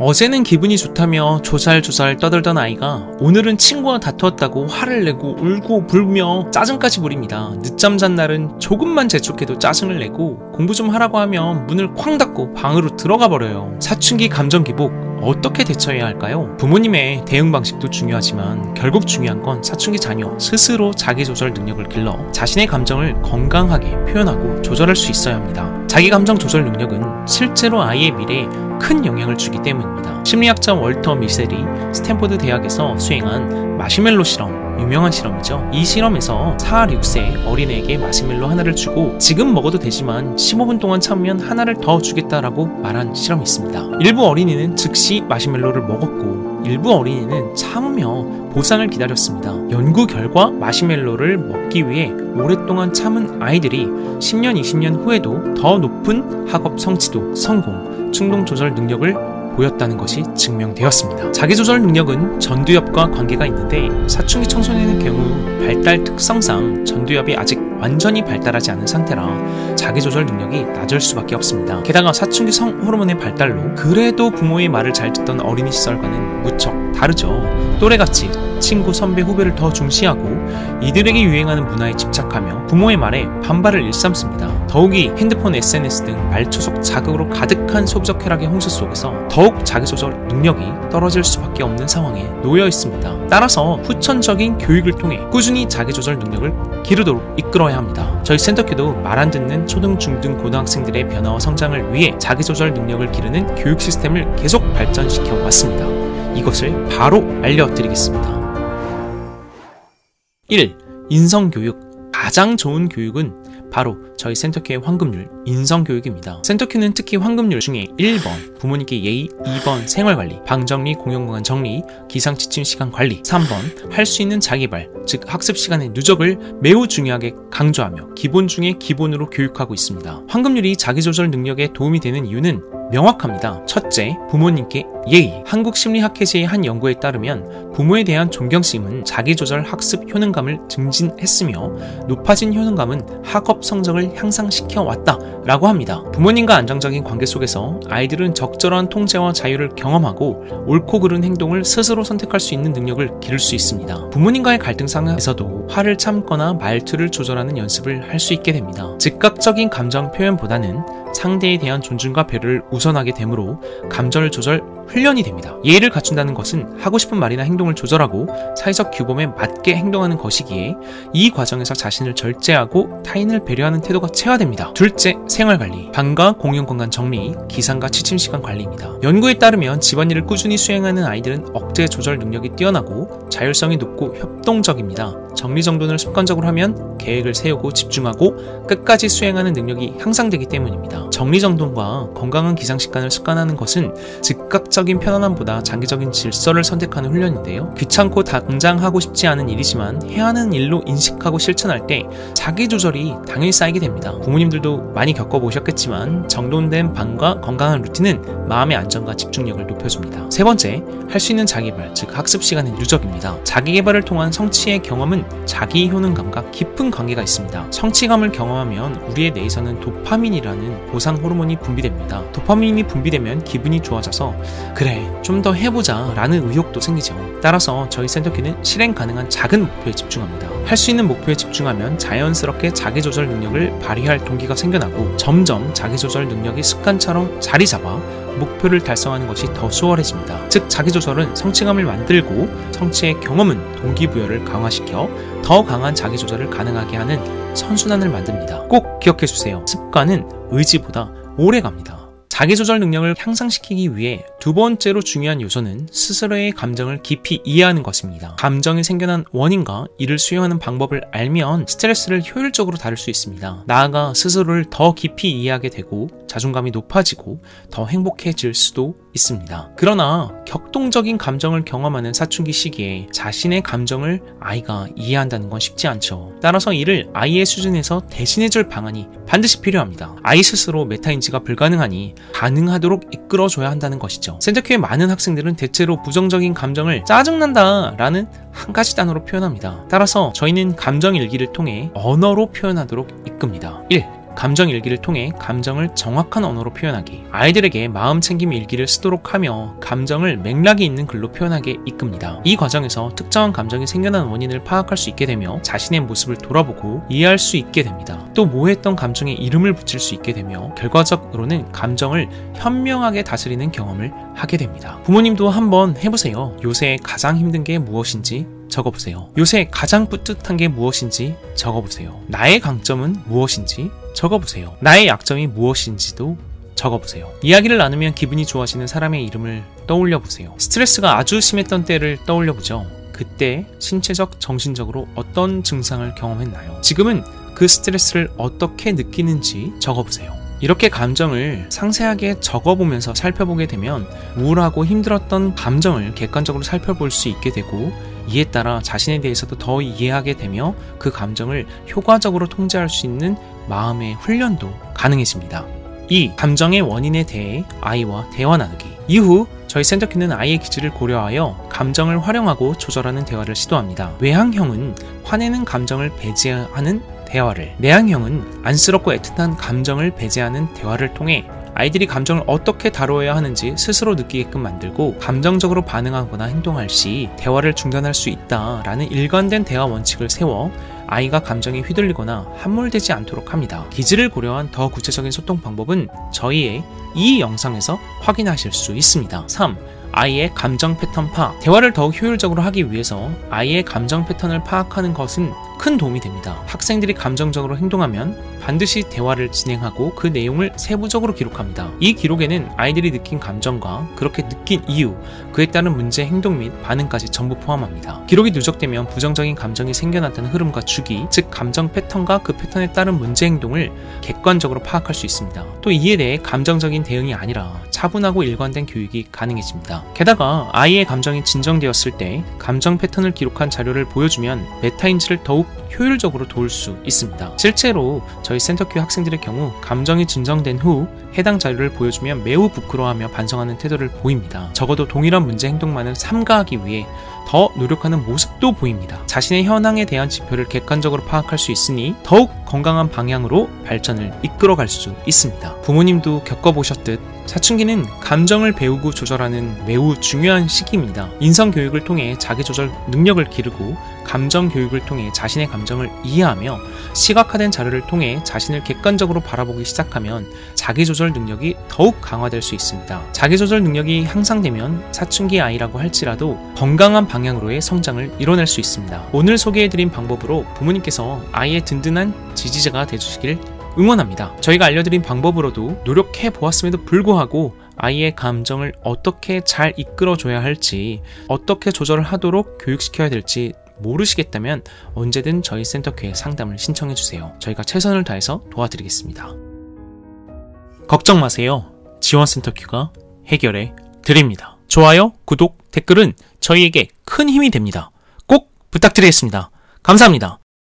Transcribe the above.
어제는 기분이 좋다며 조잘조잘 떠들던 아이가 오늘은 친구와 다투었다고 화를 내고 울고 불며 짜증까지 부립니다. 늦잠 잔 날은 조금만 재촉해도 짜증을 내고 공부 좀 하라고 하면 문을 쾅 닫고 방으로 들어가 버려요. 사춘기 감정 기복 어떻게 대처해야 할까요? 부모님의 대응 방식도 중요하지만 결국 중요한 건 사춘기 자녀 스스로 자기조절 능력을 길러 자신의 감정을 건강하게 표현하고 조절할 수 있어야 합니다. 자기 감정 조절 능력은 실제로 아이의 미래에 큰 영향을 주기 때문입니다. 심리학자 월터 미셀이 스탠포드 대학에서 수행한 마시멜로 실험, 유명한 실험이죠. 이 실험에서 4, 6세 어린애에게 마시멜로 하나를 주고 지금 먹어도 되지만 15분 동안 참으면 하나를 더 주겠다라고 말한 실험이 있습니다. 일부 어린이는 즉시 마시멜로를 먹었고 일부 어린이는 참으며 보상을 기다렸습니다. 연구 결과 마시멜로를 먹기 위해 오랫동안 참은 아이들이 10년, 20년 후에도 더 높은 학업 성취도, 성공, 충동 조절 능력을 보였다는 것이 증명되었습니다. 자기조절 능력은 전두엽과 관계가 있는데 사춘기 청소년의 경우 발달 특성상 전두엽이 아직 완전히 발달하지 않은 상태라 자기조절 능력이 낮을 수밖에 없습니다. 게다가 사춘기 성호르몬의 발달로 그래도 부모의 말을 잘 듣던 어린이 시절과는 무척 다르죠. 또래같이 친구, 선배, 후배를 더 중시하고 이들에게 유행하는 문화에 집착하며 부모의 말에 반발을 일삼습니다. 더욱이 핸드폰, SNS 등 말초속 자극으로 가득한 소비적 쾌락의 홍수 속에서 더욱 자기조절 능력이 떨어질 수밖에 없는 상황에 놓여 있습니다. 따라서 후천적인 교육을 통해 꾸준히 자기조절 능력을 기르도록 이끌어야 합니다. 저희 센터큐도 말 안 듣는 초등, 중등, 고등학생들의 변화와 성장을 위해 자기조절 능력을 기르는 교육 시스템을 계속 발전시켜 왔습니다. 이것을 바로 알려드리겠습니다. 1. 인성교육. 가장 좋은 교육은 바로 저희 센터큐의 황금률 인성교육입니다. 센터큐는 특히 황금률 중에 1번 부모님께 예의, 2번 생활관리, 방정리, 공용공간 정리, 기상지침 시간 관리, 3번 할 수 있는 자기개발, 즉 학습 시간의 누적을 매우 중요하게 강조하며 기본 중에 기본으로 교육하고 있습니다. 황금률이 자기조절 능력에 도움이 되는 이유는 명확합니다. 첫째, 부모님께 예의. 한국심리학회지의 한 연구에 따르면 부모에 대한 존경심은 자기조절 학습 효능감을 증진했으며 높아진 효능감은 학업 성적을 향상시켜 왔다라고 합니다. 부모님과 안정적인 관계 속에서 아이들은 적절한 통제와 자유를 경험하고 옳고 그른 행동을 스스로 선택할 수 있는 능력을 기를 수 있습니다. 부모님과의 갈등 상황에서도 화를 참거나 말투를 조절하는 연습을 할 수 있게 됩니다. 즉각적인 감정 표현보다는 상대에 대한 존중과 배려를 우선하게 되므로 감정 조절 훈련이 됩니다. 예의를 갖춘다는 것은 하고 싶은 말이나 행동을 조절하고 사회적 규범에 맞게 행동하는 것이기에 이 과정에서 자신을 절제하고 타인을 배려하는 태도가 체화됩니다. 둘째, 생활관리. 방과 공용공간 정리, 기상과 취침시간 관리입니다. 연구에 따르면 집안일을 꾸준히 수행하는 아이들은 억제 조절 능력이 뛰어나고 자율성이 높고 협동적입니다. 정리정돈을 습관적으로 하면 계획을 세우고 집중하고 끝까지 수행하는 능력이 향상되기 때문입니다. 정리정돈과 건강한 기상습관을 습관하는 것은 즉각적인 편안함보다 장기적인 질서를 선택하는 훈련인데요. 귀찮고 당장 하고 싶지 않은 일이지만 해야 하는 일로 인식하고 실천할 때 자기조절이 당연히 쌓이게 됩니다. 부모님들도 많이 겪어보셨겠지만 정돈된 방과 건강한 루틴은 마음의 안정과 집중력을 높여줍니다. 세 번째, 할 수 있는 자기개발, 즉 학습 시간의 누적입니다. 자기개발을 통한 성취의 경험은 자기 효능감과 깊은 관계가 있습니다. 성취감을 경험하면 우리의 뇌에서는 도파민이라는 보상 호르몬이 분비됩니다. 도파민이 분비되면 기분이 좋아져서 그래, 좀 더 해보자 라는 의욕도 생기죠. 따라서 저희 센터큐는 실행 가능한 작은 목표에 집중합니다. 할 수 있는 목표에 집중하면 자연스럽게 자기조절 능력을 발휘할 동기가 생겨나고 점점 자기조절 능력이 습관처럼 자리 잡아 목표를 달성하는 것이 더 수월해집니다. 즉 자기조절은 성취감을 만들고 성취의 경험은 동기부여를 강화시켜 더 강한 자기조절을 가능하게 하는 선순환을 만듭니다. 꼭 기억해주세요. 습관은 의지보다 오래갑니다. 자기조절 능력을 향상시키기 위해 두 번째로 중요한 요소는 스스로의 감정을 깊이 이해하는 것입니다. 감정이 생겨난 원인과 이를 수용하는 방법을 알면 스트레스를 효율적으로 다룰 수 있습니다. 나아가 스스로를 더 깊이 이해하게 되고 자존감이 높아지고 더 행복해질 수도 있습니다. 그러나 격동적인 감정을 경험하는 사춘기 시기에 자신의 감정을 아이가 이해한다는 건 쉽지 않죠. 따라서 이를 아이의 수준에서 대신해줄 방안이 반드시 필요합니다. 아이 스스로 메타인지가 불가능하니 가능하도록 이끌어줘야 한다는 것이죠. 센터큐의 많은 학생들은 대체로 부정적인 감정을 짜증난다 라는 한 가지 단어로 표현합니다. 따라서 저희는 감정일기를 통해 언어로 표현하도록 이끕니다. 1. 감정 일기를 통해 감정을 정확한 언어로 표현하기, 아이들에게 마음 챙김 일기를 쓰도록 하며 감정을 맥락이 있는 글로 표현하게 이끕니다. 이 과정에서 특정한 감정이 생겨난 원인을 파악할 수 있게 되며 자신의 모습을 돌아보고 이해할 수 있게 됩니다. 또 모호했던 감정에 이름을 붙일 수 있게 되며 결과적으로는 감정을 현명하게 다스리는 경험을 하게 됩니다. 부모님도 한번 해보세요. 요새 가장 힘든 게 무엇인지 적어보세요. 요새 가장 뿌듯한 게 무엇인지 적어보세요. 나의 강점은 무엇인지 적어보세요. 나의 약점이 무엇인지도 적어보세요. 이야기를 나누면 기분이 좋아지는 사람의 이름을 떠올려보세요. 스트레스가 아주 심했던 때를 떠올려보죠. 그때 신체적, 정신적으로 어떤 증상을 경험했나요? 지금은 그 스트레스를 어떻게 느끼는지 적어보세요. 이렇게 감정을 상세하게 적어보면서 살펴보게 되면 우울하고 힘들었던 감정을 객관적으로 살펴볼 수 있게 되고 이에 따라 자신에 대해서도 더 이해하게 되며 그 감정을 효과적으로 통제할 수 있는 마음의 훈련도 가능해집니다. 2. 감정의 원인에 대해 아이와 대화 나누기. 이후 저희 센터큐는 아이의 기질을 고려하여 감정을 활용하고 조절하는 대화를 시도합니다. 외향형은 화내는 감정을 배제하는 대화를, 내향형은 안쓰럽고 애틋한 감정을 배제하는 대화를 통해 아이들이 감정을 어떻게 다루어야 하는지 스스로 느끼게끔 만들고 감정적으로 반응하거나 행동할 시 대화를 중단할 수 있다라는 일관된 대화 원칙을 세워 아이가 감정에 휘둘리거나 함몰되지 않도록 합니다. 기질을 고려한 더 구체적인 소통 방법은 저희의 이 영상에서 확인하실 수 있습니다. 3. 아이의 감정 패턴 파악. 대화를 더욱 효율적으로 하기 위해서 아이의 감정 패턴을 파악하는 것은 큰 도움이 됩니다. 학생들이 감정적으로 행동하면 반드시 대화를 진행하고 그 내용을 세부적으로 기록합니다. 이 기록에는 아이들이 느낀 감정과 그렇게 느낀 이유, 그에 따른 문제, 행동 및 반응까지 전부 포함합니다. 기록이 누적되면 부정적인 감정이 생겨났다는 흐름과 주기, 즉 감정 패턴과 그 패턴에 따른 문제 행동을 객관적으로 파악할 수 있습니다. 또 이에 대해 감정적인 대응이 아니라 차분하고 일관된 교육이 가능해집니다. 게다가 아이의 감정이 진정되었을 때 감정 패턴을 기록한 자료를 보여주면 메타인지를 더욱 효율적으로 도울 수 있습니다. 실제로 저희 센터큐 학생들의 경우 감정이 진정된 후 해당 자료를 보여주면 매우 부끄러워하며 반성하는 태도를 보입니다. 적어도 동일한 문제 행동만을 삼가하기 위해 더 노력하는 모습도 보입니다. 자신의 현황에 대한 지표를 객관적으로 파악할 수 있으니 더욱 건강한 방향으로 발전을 이끌어갈 수 있습니다. 부모님도 겪어보셨듯 사춘기는 감정을 배우고 조절하는 매우 중요한 시기입니다. 인성교육을 통해 자기조절 능력을 기르고 감정교육을 통해 자신의 감정을 이해하며 시각화된 자료를 통해 자신을 객관적으로 바라보기 시작하면 자기조절 능력이 더욱 강화될 수 있습니다. 자기조절 능력이 향상되면 사춘기 아이라고 할지라도 건강한 방향으로의 성장을 이뤄낼 수 있습니다. 오늘 소개해드린 방법으로 부모님께서 아이의 든든한 지지자가 되주시길 응원합니다. 저희가 알려드린 방법으로도 노력해 보았음에도 불구하고 아이의 감정을 어떻게 잘 이끌어줘야 할지, 어떻게 조절을 하도록 교육시켜야 될지 모르시겠다면 언제든 저희 센터큐에 상담을 신청해주세요. 저희가 최선을 다해서 도와드리겠습니다. 걱정 마세요. 지원센터큐가 해결해 드립니다. 좋아요, 구독, 댓글은 저희에게 큰 힘이 됩니다. 꼭 부탁드리겠습니다. 감사합니다.